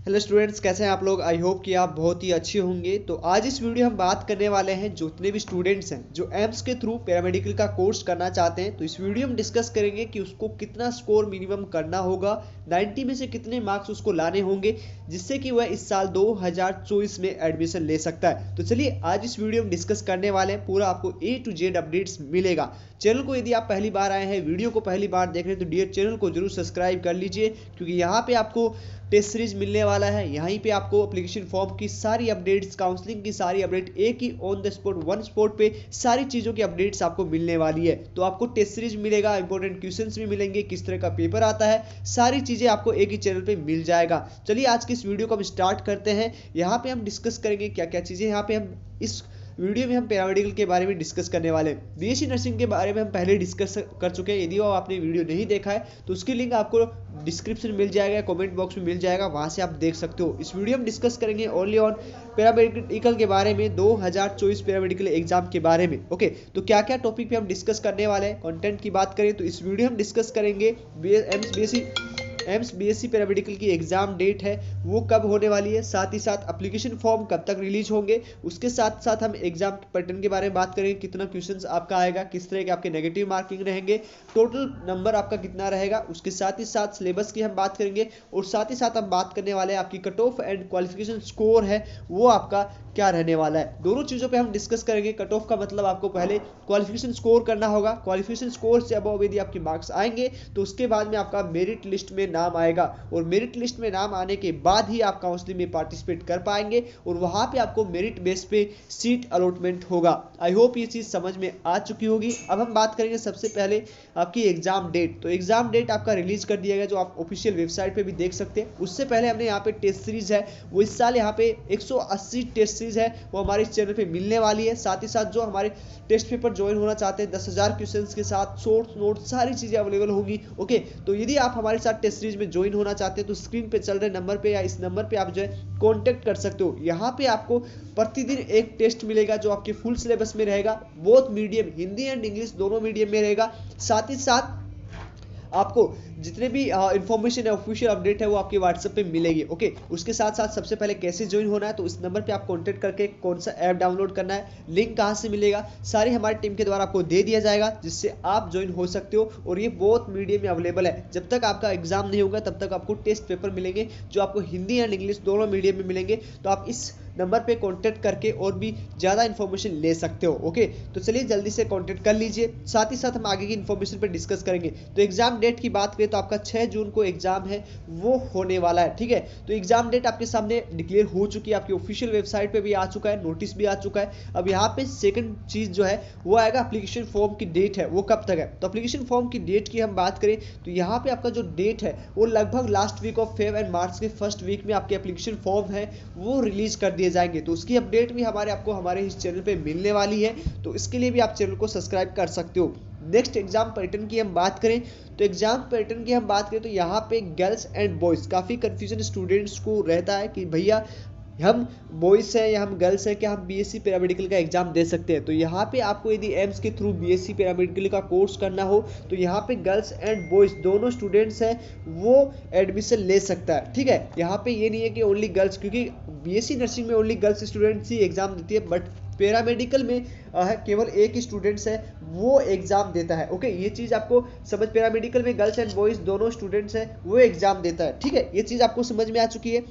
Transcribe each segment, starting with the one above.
Hello students, कैसे हैं आप लोग। आई होप कि आप बहुत ही अच्छे होंगे। तो आज इस वीडियो हम बात करने वाले हैं जितने भी स्टूडेंट्स हैं जो एम्स के थ्रू पैरामेडिकल का कोर्स करना चाहते हैं। तो इस वीडियो में डिस्कस करेंगे कि उसको कितना स्कोर मिनिमम करना होगा, 90 में से कितने मार्क्स उसको लाने होंगे जिससे कि वह इस साल 2024 में एडमिशन ले सकता है। तो चलिए आज इस वीडियो में डिस्कस करने वाले हैं, पूरा आपको A to Z अपडेट्स मिलेगा। चैनल को यदि आप पहली बार आए हैं, वीडियो को पहली बार देख रहे हैं, तो डियर चैनल को जरूर सब्सक्राइब कर लीजिए, क्योंकि यहाँ पे आपको टेस्ट सीरीज मिलने वाला है। यहीं पे आपको एप्लीकेशन फॉर्म की सारी अपडेट्स, काउंसलिंग की सारी अपडेट, एक ही on the spot one spot पे सारी चीज़ों की अपडेट्स आपको मिलने वाली है। तो आपको टेस्ट सीरीज मिलेगा, इंपॉर्टेंट क्वेश्चंस भी मिलेंगे, किस तरह का पेपर आता है, सारी चीज़ें आपको एक ही चैनल पे मिल जाएगा। चलिए आज की इस वीडियो को हम स्टार्ट करते हैं। यहाँ पे हम डिस्कस करेंगे क्या क्या चीज़ें। यहाँ पे हम इस वीडियो में हम पैरामेडिकल के बारे में डिस्कस करने वाले हैं। बीएससी नर्सिंग के बारे में हम पहले डिस्कस कर चुके हैं। यदि वो आपने वीडियो नहीं देखा है तो उसकी लिंक आपको डिस्क्रिप्शन मिल जाएगा, कमेंट बॉक्स में मिल जाएगा, वहां से आप देख सकते हो। इस वीडियो में डिस्कस करेंगे ओनली ऑन पैरामेडिकल के बारे में, 2024 पैरामेडिकल एग्जाम के बारे में। ओके, तो क्या क्या टॉपिक पे हम डिस्कस करने वाले हैं। कंटेंट की बात करें तो इस वीडियो में डिस्कस करेंगे एम्स बीएससी पैरामेडिकल की एग्जाम डेट है वो कब होने वाली है, साथ ही साथ एप्लीकेशन फॉर्म कब तक रिलीज होंगे, उसके साथ साथ हम एग्जाम पैटर्न के बारे में बात करेंगे, कितना क्वेश्चंस आपका आएगा, किस तरह के आपके नेगेटिव मार्किंग रहेंगे, टोटल नंबर आपका कितना रहेगा, उसके साथ ही साथ सिलेबस की हम बात करेंगे, और साथ ही साथ हम बात करने वाले हैं आपकी cut off and qualification score है वो आपका क्या रहने वाला है। दोनों चीज़ों पे हम डिस्कस करेंगे। कट ऑफ का मतलब आपको पहले क्वालिफिकेशन स्कोर करना होगा, क्वालिफिकेशन स्कोर से अबव यदि आपके मार्क्स आएंगे तो उसके बाद में आपका मेरिट लिस्ट में नाम आएगा, और मेरिट लिस्ट में नाम आने के बाद ही आप काउंसलिंग में पार्टिसिपेट कर पाएंगे, और वहां पे आपको मेरिट बेस पे सीट अलॉटमेंट होगा। आई होप ये चीज़ समझ में आ चुकी होगी। अब हम बात करेंगे सबसे पहले आपकी एग्जाम डेट। तो एग्जाम डेट आपका रिलीज कर दिया गया, जो आप ऑफिशियल वेबसाइट पे भी देख सकते हैं। उससे पहले हमने यहाँ पे टेस्ट सीरीज है वो इस साल यहाँ पे 180 टेस्ट सीरीज है वो हमारे इस चैनल पे मिलने वाली है। साथ ही साथ जो हमारे टेस्ट पेपर ज्वाइन होना चाहते हैं 10,000 क्वेश्चंस के साथ शॉर्ट नोट सारी चीजें अवेलेबल होगी। ओके, तो यदि आप हमारे साथ टेस्ट सीरीज में ज्वाइन होना चाहते हैं तो स्क्रीन पे चल रहे नंबर पे या इस नंबर पे आप जो है कांटेक्ट कर सकते हो। यहाँ पे आपको प्रतिदिन एक टेस्ट मिलेगा जो आपके फुल सिलेबस में रहेगा, both medium Hindi and English दोनों मीडियम में रहेगा। साथ ही साथ आपको जितने भी इंफॉर्मेशन है, ऑफिशियल अपडेट है वो आपके व्हाट्सएप पे मिलेगी। ओके, उसके साथ साथ सबसे पहले कैसे ज्वाइन होना है, तो इस नंबर पे आप कांटेक्ट करके कौन सा ऐप डाउनलोड करना है, लिंक कहाँ से मिलेगा, सारी हमारी टीम के द्वारा आपको दे दिया जाएगा, जिससे आप ज्वाइन हो सकते हो। और ये बहुत मीडियम में अवेलेबल है। जब तक आपका एग्जाम नहीं होगा तब तक आपको टेस्ट पेपर मिलेंगे जो आपको हिंदी एंड इंग्लिश दोनों मीडियम में मिलेंगे। तो आप इस नंबर पे कांटेक्ट करके और भी ज़्यादा इन्फॉर्मेशन ले सकते हो। ओके, तो चलिए जल्दी से कांटेक्ट कर लीजिए। साथ ही साथ हम आगे की इन्फॉर्मेशन पे डिस्कस करेंगे। तो एग्जाम डेट की बात करें तो आपका 6 जून को एग्जाम है वो होने वाला है। ठीक है, तो एग्जाम डेट आपके सामने डिक्लेयर हो चुकी है, आपकी ऑफिशियल वेबसाइट पे भी आ चुका है, नोटिस भी आ चुका है। अब यहाँ पे सेकंड चीज जो है वो आएगा, एप्लीकेशन फॉर्म की डेट है वो कब तक है। तो एप्लीकेशन फॉर्म की डेट की हम बात करें तो यहाँ पे आपका जो डेट है वो लगभग last week of Feb and March के फर्स्ट वीक में आपके एप्लीकेशन फॉर्म है वो रिलीज कर दिए जाएंगे। तो उसकी अपडेट भी आपको हमारे इस चैनल पे मिलने वाली है, तो इसके लिए भी आप चैनल को सब्सक्राइब कर सकते हो। नेक्स्ट एग्जाम पैटर्न की हम बात करें तो एग्जाम पैटर्न की हम बात करें तो यहाँ पे गर्ल्स एंड बॉयज काफ़ी कंफ्यूजन स्टूडेंट्स को रहता है कि भैया हम बॉयज हैं या हम गर्ल्स हैं, क्या हम बीएससी पैरामेडिकल का एग्जाम दे सकते हैं। तो यहाँ पे आपको यदि एम्स के थ्रू बीएससी पैरामेडिकल का कोर्स करना हो तो यहाँ पे गर्ल्स एंड बॉयज दोनों स्टूडेंट्स हैं वो एडमिशन ले सकता है। ठीक है, यहाँ पे ये नहीं है कि ओनली गर्ल्स, क्योंकि बीएससी नर्सिंग में ओनली गर्ल्स स्टूडेंट्स ही एग्जाम देती है, बट पैरामेडिकल में केवल एक ही स्टूडेंट्स है वो एग्जाम देता है। ओके, ये चीज़ आपको समझ, पैरामेडिकल में गर्ल्स एंड बॉयज दोनों स्टूडेंट्स हैं वो एग्जाम देता है। ठीक है, ये चीज़ आपको समझ में आ चुकी है।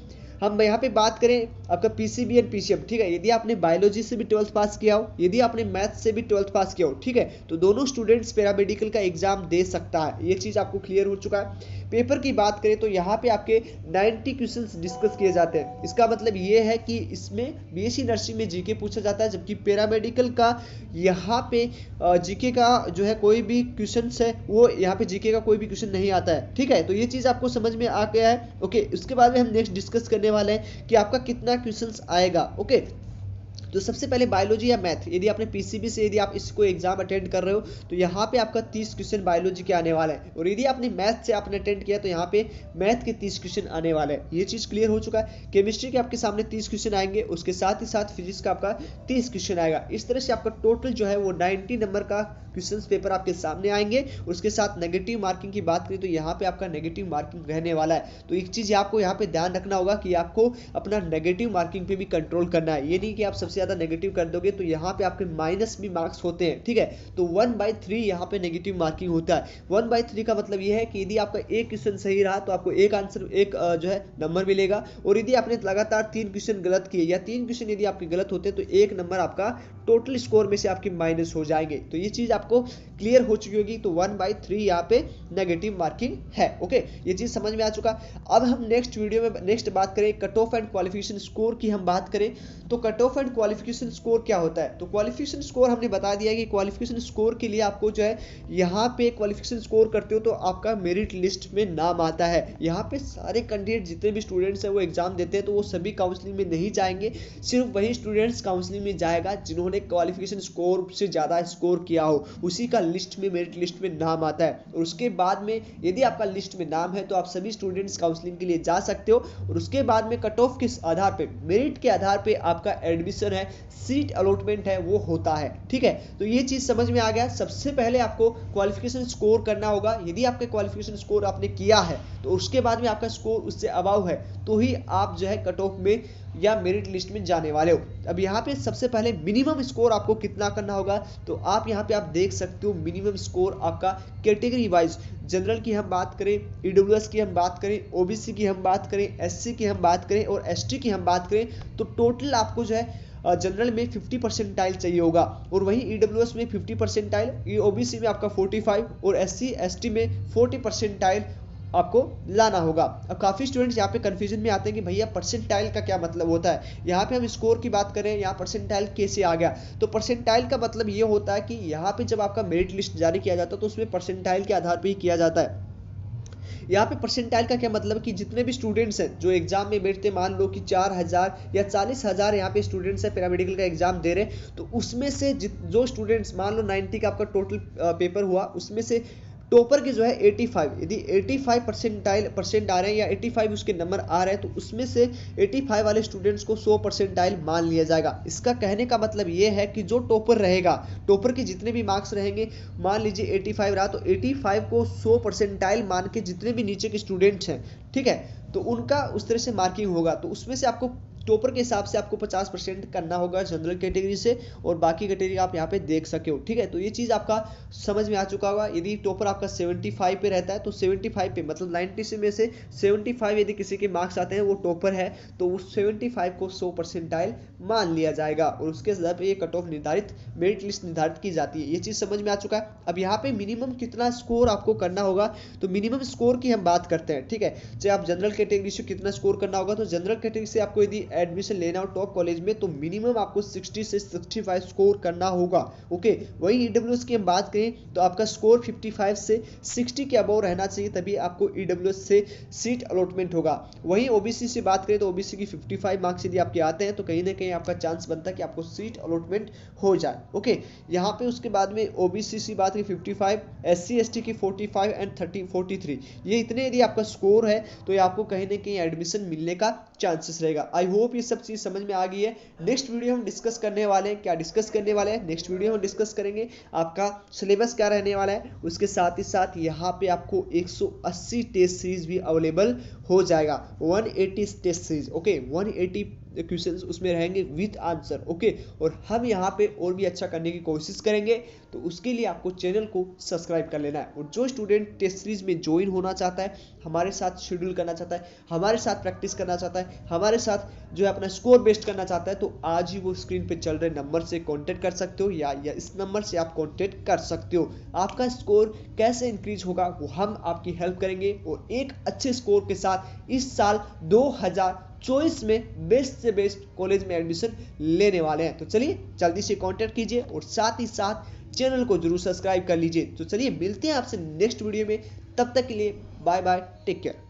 हम यहाँ पे बात करें आपका पीसीबी एंड पीसीएम। ठीक है, यदि आपने बायोलॉजी से भी 12th पास किया हो, यदि आपने मैथ से भी 12th पास किया हो, ठीक है, तो दोनों स्टूडेंट्स पैरामेडिकल का एग्जाम दे सकता है। ये चीज़ आपको क्लियर हो चुका है। पेपर की बात करें तो यहाँ पे आपके 90 क्वेश्चंस डिस्कस किए जाते हैं। इसका मतलब ये है कि इसमें बीएससी नर्सिंग में जीके पूछा जाता है, जबकि पैरामेडिकल का यहाँ पे जीके का जो है कोई भी क्वेश्चन है वो यहाँ पे जीके का कोई भी क्वेश्चन नहीं आता है। ठीक है, तो ये चीज़ आपको समझ में आ गया है। ओके, उसके बाद में हम नेक्स्ट डिस्कस करने वाले हैं कि आपका कितना क्वेश्चंस आएगा। ओके, तो सबसे पहले बायोलॉजी या मैथ, यदि आपने पीसीबी से यदि आप इसको एग्जाम अटेंड कर रहे हो तो यहाँ पे आपका 30 क्वेश्चन बायोलॉजी के आने वाला है, और यदि आपने मैथ से आपने अटेंड किया तो यहाँ पे मैथ के 30 क्वेश्चन आने वाले हैं। ये चीज़ क्लियर हो चुका है। केमिस्ट्री के आपके सामने 30 क्वेश्चन आएंगे, उसके साथ ही साथ फिजिक्स का आपका 30 क्वेश्चन आएगा। इस तरह से आपका टोटल जो है वो 90 नंबर का क्वेश्चन पेपर आपके सामने आएंगे। उसके साथ नेगेटिव मार्किंग की बात करें तो यहाँ पे आपका नेगेटिव मार्किंग रहने वाला है। तो एक चीज़ आपको यहाँ पे ध्यान रखना होगा कि आपको अपना नेगेटिव मार्किंग पे भी कंट्रोल करना है। ये नहीं कि आप सबसे ज़्यादा नेगेटिव कर दोगे तो यहाँ पे आपके माइनस भी मार्क्स होते हैं, ठीक है। तो 1/3 यहाँ पे नेगेटिव मार्किंग होता है। 1/3 का मतलब ये है कि यदि आपका एक क्वेश्चन सही रहा तो आपको एक आंसर एक जो है नंबर मिलेगा, और यदि आपने लगातार 3 क्वेश्चन गलत किए या 3 क्वेश्चन यदि आपके गलत होते हैं तो 1 नंबर आपका टोटल स्कोर में से आपकी माइनस हो जाएंगे। तो ये चीज़ आपको क्लियर हो चुकी होगी। तो 1/3 यहाँ पे नेगेटिव मार्किंग है। ओके, ये चीज़ समझ में आ चुका। अब हम नेक्स्ट वीडियो में नेक्स्ट बात करें cut off and qualification score की। हम बात करें तो cut off and qualification score क्या होता है। तो क्वालिफिकेशन स्कोर हमने बता दिया कि क्वालिफिकेशन स्कोर के लिए आपको जो है यहाँ पे क्वालिफिकेशन स्कोर करते हो तो आपका मेरिट लिस्ट में नाम आता है। यहाँ पे सारे कैंडिडेट जितने भी स्टूडेंट्स हैं वो एग्जाम देते हैं तो वो सभी काउंसलिंग में नहीं जाएंगे, सिर्फ वही स्टूडेंट्स काउंसलिंग में जाएगा जिन्होंने क्वालिफिकेशन स्कोर से ज़्यादा स्कोर किया हो, उसी का लिस्ट में मेरिट लिस्ट में नाम आता है। और उसके बाद में यदि आपका लिस्ट में नाम है तो आप सभी स्टूडेंट्स काउंसलिंग के लिए जा सकते हो, और उसके बाद में कट ऑफ के आधार पे मेरिट के आधार पे आपका एडमिशन है, सीट अलॉटमेंट है वो होता है, ठीक है। तो ये चीज़ समझ में आ गया। सबसे पहले आपको क्वालिफिकेशन स्कोर करना होगा। यदि आपका क्वालिफिकेशन स्कोर आपने किया है तो उसके बाद में आपका स्कोर उससे अबाव है तो ही आप जो है कट ऑफ में या मेरिट लिस्ट में जाने वाले हो। अब यहाँ पे सबसे पहले मिनिमम स्कोर आपको कितना करना होगा, तो आप यहाँ पे आप देख सकते हो मिनिमम स्कोर आपका कैटेगरी वाइज, जनरल की हम बात करें, ईडब्ल्यूएस की हम बात करें, ओबीसी की हम बात करें, एससी की हम बात करें और एसटी की हम बात करें, तो टोटल आपको जो है जनरल में 50 परसेंटाइल चाहिए होगा, और वहीं ईडब्ल्यूएस में 50 परसेंटाइल, ओबीसी में आपका 45 और एससी एसटी में 40 परसेंटाइल आपको लाना होगा। अब काफ़ी स्टूडेंट्स यहाँ पे कंफ्यूजन में आते हैं कि भैया परसेंटाइल का क्या मतलब होता है। यहाँ पे हम स्कोर की बात करें, यहाँ परसेंटाइल कैसे आ गया, तो परसेंटाइल का मतलब ये होता है कि यहाँ पे जब आपका मेरिट लिस्ट जारी किया जाता है तो उसमें परसेंटाइल के आधार पर ही किया जाता है। यहाँ पे परसेंटाइल का क्या मतलब कि जितने भी स्टूडेंट्स हैं जो एग्जाम में बैठते, मान लो कि 4000 या 40,000 यहाँ पे स्टूडेंट्स हैं पैरामेडिकल का एग्जाम दे रहे हैं, तो उसमें से जो स्टूडेंट्स मान लो 90 का आपका टोटल पेपर हुआ, उसमें से टॉपर के जो है 85, यदि 85 परसेंट आ रहे हैं या 85 उसके नंबर आ रहे हैं तो उसमें से 85 वाले स्टूडेंट्स को 100 परसेंटाइल मान लिया जाएगा। इसका कहने का मतलब ये है कि जो टॉपर रहेगा, टॉपर के जितने भी मार्क्स रहेंगे, मान लीजिए 85 रहा तो 85 को 100 परसेंटाइल मान के जितने भी नीचे के स्टूडेंट्स हैं, ठीक है, तो उनका उस तरह से मार्किंग होगा। तो उसमें से आपको टॉपर के हिसाब से आपको 50% करना होगा जनरल कैटेगरी से, और बाकी कैटेगरी आप यहाँ पे देख सके हो, ठीक है। तो ये चीज़ आपका समझ में आ चुका होगा। यदि टॉपर आपका 75 पे रहता है तो 75 पे मतलब 90 से में से 75 यदि किसी के मार्क्स आते हैं वो टॉपर है तो उस 75 को 100 परसेंटाइल मान लिया जाएगा, और उसके आधार पर ये कट ऑफ निर्धारित, मेरिट लिस्ट निर्धारित की जाती है। ये चीज़ समझ में आ चुका है। अब यहाँ पे मिनिमम कितना स्कोर आपको करना होगा, तो मिनिमम स्कोर की हम बात करते हैं, ठीक है। चाहे आप जनरल कैटेगरी से कितना स्कोर करना होगा, तो जनरल कैटेगरी से आपको यदि एडमिशन लेना हो टॉप कॉलेज में तो मिनिमम आपको 60 से 65 स्कोर करना होगा, ओके। वहीं ईडब्ल्यूएस की हम बात करें तो आपका स्कोर 55 से 60 के अबव रहना चाहिए, तभी आपको ईडब्ल्यूएस से सीट अलॉटमेंट होगा। वहीं ओबीसी से बात करें तो ओबीसी की 55 मार्क्स यदि आपके आते हैं तो कहीं ना कहीं आपका चांस बनता है कि आपको सीट अलॉटमेंट हो जाए, ओके। यहाँ पे उसके बाद में ओबीसी से बात करें 55, एससी एसटी की 45 एंड 43, ये इतने यदि आपका स्कोर है तो ये आपको कहीं ना कहीं एडमिशन मिलने का चांसेस रहेगा। आई होप ये सब चीज़ समझ में आ गई है। नेक्स्ट वीडियो हम डिस्कस करने वाले हैं, क्या डिस्कस करने वाले हैं, नेक्स्ट वीडियो हम डिस्कस करेंगे आपका सिलेबस क्या रहने वाला है। उसके साथ ही साथ यहाँ पे आपको 180 टेस्ट सीरीज भी अवेलेबल हो जाएगा, 180 टेस्ट सीरीज, ओके, 180 क्वेश्चंस उसमें रहेंगे विद आंसर, ओके। और हम यहाँ पे और भी अच्छा करने की कोशिश करेंगे, तो उसके लिए आपको चैनल को सब्सक्राइब कर लेना है। और जो स्टूडेंट टेस्ट सीरीज में ज्वाइन होना चाहता है, हमारे साथ शेड्यूल करना चाहता है, हमारे साथ प्रैक्टिस करना चाहता है, हमारे साथ जो है अपना स्कोर बेस्ट करना चाहता है, तो आज ही वो स्क्रीन पे चल रहे नंबर से कॉन्टेक्ट कर सकते हो, या इस नंबर से आप कॉन्टेक्ट कर सकते हो। आपका स्कोर कैसे इंक्रीज होगा वो हम आपकी हेल्प करेंगे, और एक अच्छे स्कोर के साथ इस साल 2024 में बेस्ट से बेस्ट कॉलेज में एडमिशन लेने वाले हैं। तो चलिए जल्दी से कांटेक्ट कीजिए और साथ ही साथ चैनल को जरूर सब्सक्राइब कर लीजिए। तो चलिए मिलते हैं आपसे नेक्स्ट वीडियो में, तब तक के लिए बाय बाय, टेक केयर।